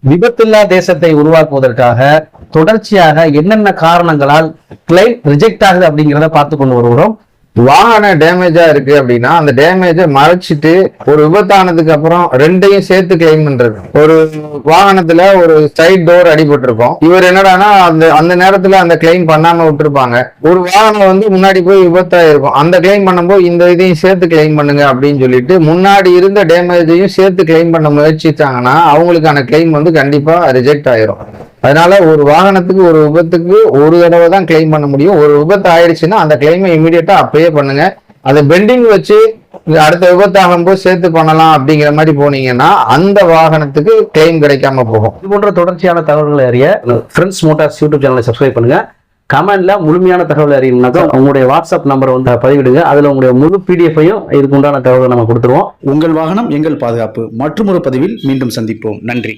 விபத்தில்லா தேசத்தை உருவாக்குவதற்காக தொடர்ச்சியாக என்னென்ன காரணங்களால் கிளைம் ரிஜெக்ட் ஆகுது அப்படிங்கிறத பார்த்து கொண்டு வருகிறோம். வாகன டேமேஜா இருக்கு அப்படின்னா அந்த டேமேஜை மறைச்சிட்டு ஒரு விபத்தானதுக்கு அப்புறம் ரெண்டையும் சேர்த்து கிளைம் பண்றது. ஒரு வாகனத்துல ஒரு சைட் டோர் அடிபட்டிருக்கும், இவர் என்னடானா அந்த நேரத்துல அந்த கிளைம் பண்ணாம விட்டுருப்பாங்க. ஒரு வாகனம் வந்து முன்னாடி போய் விபத்தாயிருக்கும், அந்த கிளைம் பண்ணும்போது இந்த இதையும் சேர்த்து கிளைம் பண்ணுங்க அப்படின்னு சொல்லிட்டு முன்னாடி இருந்த டேமேஜையும் சேர்த்து கிளைம் பண்ண முயற்சிச்சாங்கன்னா அவங்களுக்கான கிளைம் வந்து கண்டிப்பா ரிஜெக்ட் ஆயிரும். அதனால ஒரு வாகனத்துக்கு ஒரு விபத்துக்கு ஒரு தடவை தான் கிளைம் பண்ண முடியும். ஒரு விபத்து ஆயிடுச்சுன்னா அந்த கிளைமை இமீடியட்டா அப்பயே பண்ணுங்க. அதை பெண்டிங் வச்சு அடுத்த விபத்து ஆகும்போது சேர்த்து பண்ணலாம் அப்படிங்கிற மாதிரி போனீங்கன்னா அந்த வாகனத்துக்கு கிளைம் கிடைக்காம போகும். இது போன்ற தொடர்ச்சியான தகவல்களை அறிய ஃப்ரெண்ட்ஸ் மோட்டார்ஸ் யூடியூப் சேனலை சப்ஸ்கிரைப் பண்ணுங்க. கமெண்ட்ல முழுமையான தகவல் அறியணும்னாக்கா உங்களுடைய வாட்ஸ்அப் நம்பரை வந்து பதிவிடுங்க. அதுல உங்களுடைய முழு பிடிஎஃபையும் இதுக்கு உண்டான தகவலை நம்ம கொடுத்துருவோம். உங்கள் வாகனம் எங்கள் பாதுகாப்பு. மற்றொரு பதிவில் மீண்டும் சந்திப்போம். நன்றி.